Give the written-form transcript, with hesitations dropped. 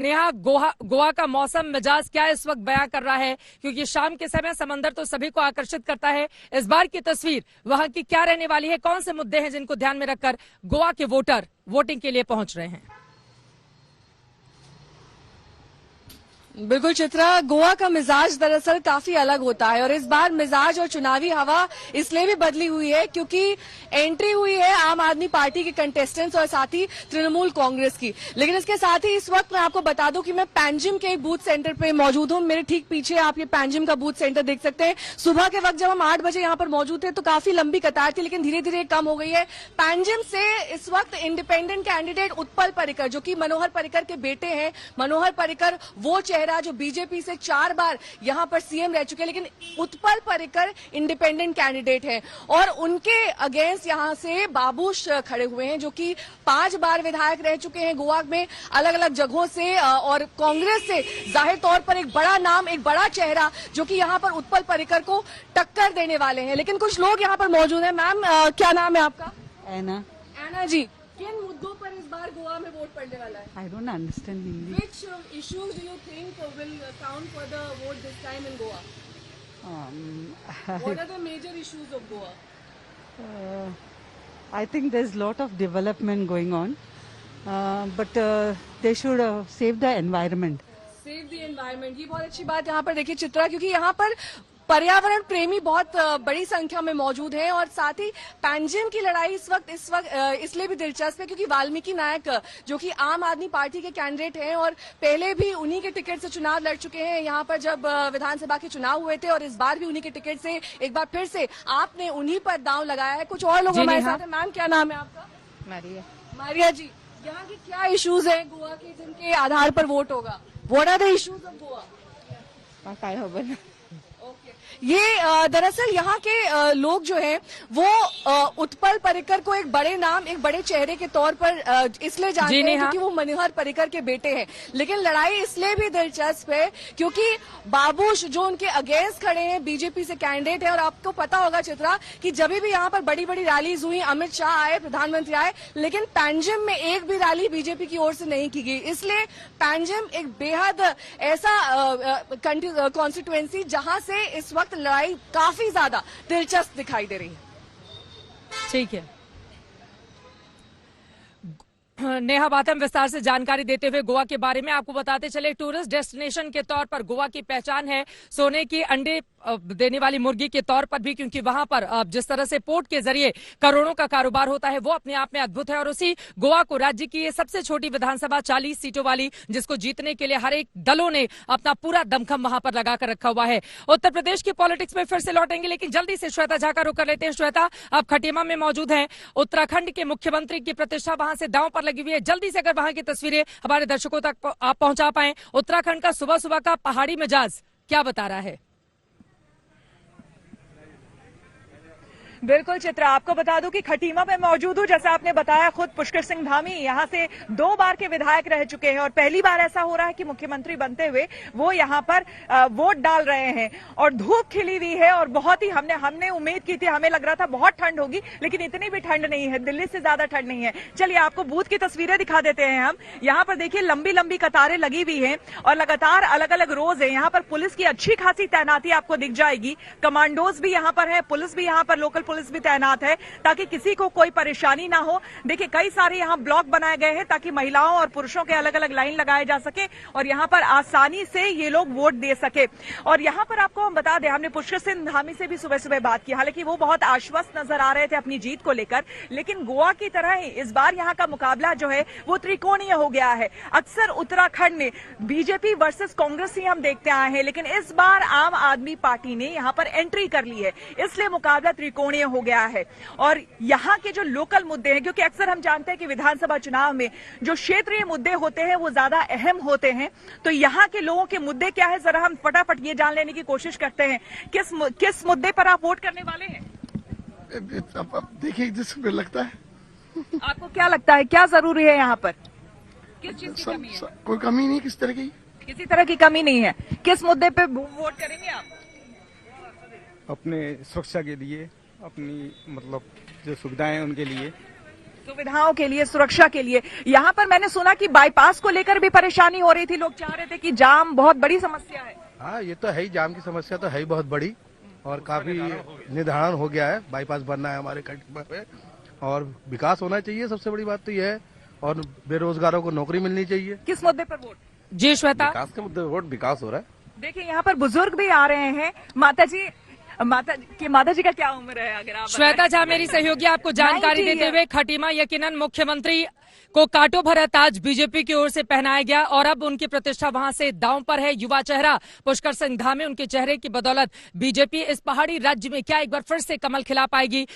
नेहा, गोवा का मौसम मिजाज क्या इस वक्त बयां कर रहा है, क्योंकि शाम के समय समंदर तो सभी को आकर्षित करता है। इस बार की तस्वीर वहां की क्या रहने वाली है? कौन से मुद्दे हैं जिनको ध्यान में रखकर गोवा के वोटर वोटिंग के लिए पहुंच रहे हैं? बिल्कुल चित्रा, गोवा का मिजाज दरअसल काफी अलग होता है और इस बार मिजाज और चुनावी हवा इसलिए भी बदली हुई है क्योंकि एंट्री हुई है आम आदमी पार्टी के कंटेस्टेंट्स और साथ ही तृणमूल कांग्रेस की। लेकिन इसके साथ ही इस वक्त मैं आपको बता दूं कि मैं पैंजिम के बूथ सेंटर पे मौजूद हूं। मेरे ठीक पीछे आप ये पैंजिम का बूथ सेंटर देख सकते हैं। सुबह के वक्त जब हम 8 बजे यहाँ पर मौजूद थे तो काफी लंबी कतार थी, लेकिन धीरे धीरे कम हो गई है। पैंजिम से इस वक्त इंडिपेंडेंट कैंडिडेट उत्पल पर्रिकर, जो कि मनोहर पर्रिकर के बेटे हैं, मनोहर पर्रिकर वो जो बीजेपी से 4 बार यहां पर सीएम रह चुके हैं, लेकिन उत्पल पर्रिकर इंडिपेंडेंट कैंडिडेट हैं और उनके अगेंस्ट यहां से बाबूश खड़े हुए हैं, जो कि 5 बार विधायक रह चुके हैं गोवा में अलग अलग जगहों से और कांग्रेस से जाहिर तौर पर एक बड़ा नाम, एक बड़ा चेहरा जो कि यहां पर उत्पल पर्रिकर को टक्कर देने वाले हैं। लेकिन कुछ लोग यहां पर मौजूद हैं। मैम, क्या नाम है आपका? एना। एना जी, किन मुद्दों पर इस बार गोवा में वोट पड़ने वाला है? I don't understand Hindi. Which issues do you think will count for the vote this time in Goa? What are the major issues of Goa? I think there's a lot of development going on, but they should save the environment. Save the environment, ये बहुत अच्छी बात यहाँ पर देखिए चित्रा, क्योंकि यहाँ पर पर्यावरण प्रेमी बहुत बड़ी संख्या में मौजूद हैं और साथ ही पैंजिम की लड़ाई इस वक्त इसलिए भी दिलचस्प है क्योंकि वाल्मीकि नायक, जो कि आम आदमी पार्टी के कैंडिडेट हैं और पहले भी उन्हीं के टिकट से चुनाव लड़ चुके हैं यहाँ पर जब विधानसभा के चुनाव हुए थे, और इस बार भी उन्हीं के टिकट से एक बार फिर से आपने उन्हीं पर दांव लगाया है। कुछ और लोग हमारे साथ हैं। मैम, क्या नाम है आपका? Maria. मारिया जी, यहाँ के क्या इश्यूज हैं गोवा के जिनके आधार पर वोट होगा? What are the issues of Goa? काय होगा? ये दरअसल यहाँ के लोग जो हैं वो उत्पल पर्रिकर को एक बड़े नाम, एक बड़े चेहरे के तौर पर इसलिए जानते हैं क्योंकि वो मनोहर पर्रिकर के बेटे हैं। लेकिन लड़ाई इसलिए भी दिलचस्प है क्योंकि बाबूश जो उनके अगेंस्ट खड़े हैं, बीजेपी से कैंडिडेट है। और आपको पता होगा चित्रा कि जब भी यहाँ पर बड़ी बड़ी रैलीज हुई, अमित शाह आए, प्रधानमंत्री आए, लेकिन पैंजिम में एक भी रैली बीजेपी की ओर से नहीं की गई। इसलिए पैंजिम एक बेहद ऐसा कॉन्स्टिट्यूएंसी जहां से इस वक्त लड़ाई काफी ज्यादा दिलचस्प दिखाई दे रही है। ठीक है नेहा, बात हम विस्तार से जानकारी देते हुए गोवा के बारे में आपको बताते चले, टूरिस्ट डेस्टिनेशन के तौर पर गोवा की पहचान है सोने की अंडे देने वाली मुर्गी के तौर पर भी, क्योंकि वहां पर जिस तरह से पोर्ट के जरिए करोड़ों का कारोबार होता है वो अपने आप में अद्भुत है। और उसी गोवा को राज्य की ये सबसे छोटी विधानसभा 40 सीटों वाली, जिसको जीतने के लिए हर एक दलों ने अपना पूरा दमखम वहां पर लगाकर रखा हुआ है। उत्तर प्रदेश की पॉलिटिक्स में फिर से लौटेंगे, लेकिन जल्दी से श्वेता झा का रुख कर लेते हैं। श्वेता, आप खटीमा में मौजूद हैं, उत्तराखंड के मुख्यमंत्री की प्रतिष्ठा वहां से दांव पर लगी हुई है। जल्दी से अगर वहां की तस्वीरें हमारे दर्शकों तक आप पहुंचा पाएं, उत्तराखंड का सुबह सुबह का पहाड़ी मिजाज क्या बता रहा है? बिल्कुल चित्रा, आपको बता दूं कि खटीमा में मौजूद हूं। जैसा आपने बताया, खुद पुष्कर सिंह धामी यहाँ से 2 बार के विधायक रह चुके हैं और पहली बार ऐसा हो रहा है कि मुख्यमंत्री बनते हुए वो यहाँ पर वोट डाल रहे हैं। और धूप खिली हुई है और बहुत ही हमने उम्मीद की थी, हमें लग रहा था बहुत ठंड होगी, लेकिन इतनी भी ठंड नहीं है, दिल्ली से ज्यादा ठंड नहीं है। चलिए आपको बूथ की तस्वीरें दिखा देते हैं हम। यहाँ पर देखिए लंबी लंबी कतारें लगी हुई है और लगातार अलग अलग रोज है। यहाँ पर पुलिस की अच्छी खासी तैनाती आपको दिख जाएगी। कमांडोज भी यहाँ पर है, पुलिस भी यहाँ पर, लोकल पुलिस भी तैनात है ताकि किसी को कोई परेशानी ना हो। देखिए कई सारे यहाँ ब्लॉक बनाए गए हैं ताकि महिलाओं और पुरुषों के अलग अलग लाइन लगाए जा सके और यहाँ पर आसानी से ये लोग वोट दे सके। और यहाँ पर आपको हम बता दें, हमने पुष्कर सिंह धामी से भी सुबह सुबह बात की, हालांकि वो बहुत आश्वस्त नजर आ रहे थे अपनी जीत को लेकर, लेकिन गोवा की तरह ही इस बार यहाँ का मुकाबला जो है वो त्रिकोणीय हो गया है। अक्सर उत्तराखंड में बीजेपी वर्सेस कांग्रेस ही हम देखते आए हैं, लेकिन इस बार आम आदमी पार्टी ने यहाँ पर एंट्री कर ली है, इसलिए मुकाबला त्रिकोणीय हो गया है। और यहाँ के जो लोकल मुद्दे हैं, क्योंकि अक्सर हम जानते हैं कि विधानसभा चुनाव में जो क्षेत्रीय मुद्दे होते हैं वो ज्यादा अहम होते हैं, तो यहाँ के लोगों के मुद्दे क्या है जरा हम फटाफट ये जान लेने की कोशिश करते हैं। किस मुद्दे पर आप वोट करने वाले हैं? अब देखिए जिसको लगता है। आपको क्या लगता है क्या जरूरी है यहाँ पर? किस चीज की कमी है? कोई कमी नहीं, किस तरह की? किसी तरह की कमी नहीं है। किस मुद्दे पे वोट करेंगे आप? अपने सुरक्षा के लिए, अपनी मतलब जो सुविधाएं उनके लिए। सुविधाओं के लिए, सुरक्षा के लिए। यहाँ पर मैंने सुना कि बाईपास को लेकर भी परेशानी हो रही थी, लोग चाह रहे थे कि जाम बहुत बड़ी समस्या है। हाँ, ये तो है ही, जाम की समस्या तो है ही बहुत बड़ी और काफी निर्धारण हो गया है। बाईपास बनना है हमारे खटीमा पे और विकास होना चाहिए, सबसे बड़ी बात तो ये है, और बेरोजगारों को नौकरी मिलनी चाहिए। किस मुद्दे पर वोट? जी श्वेता, विकास के मुद्दे वोट, विकास हो रहा है। देखिए यहाँ पर बुजुर्ग भी आ रहे हैं। माता जी का क्या उम्र है, अगर आप श्वेता झा मेरी सहयोगी आपको जानकारी 90 देते हुए, खटीमा यकीनन मुख्यमंत्री को कांटो भरा ताज बीजेपी की ओर से पहनाया गया और अब उनकी प्रतिष्ठा वहां से दांव पर है। युवा चेहरा पुष्कर सिंह धामी, उनके चेहरे की बदौलत बीजेपी इस पहाड़ी राज्य में क्या एक बार फिर से कमल खिला पाएगी?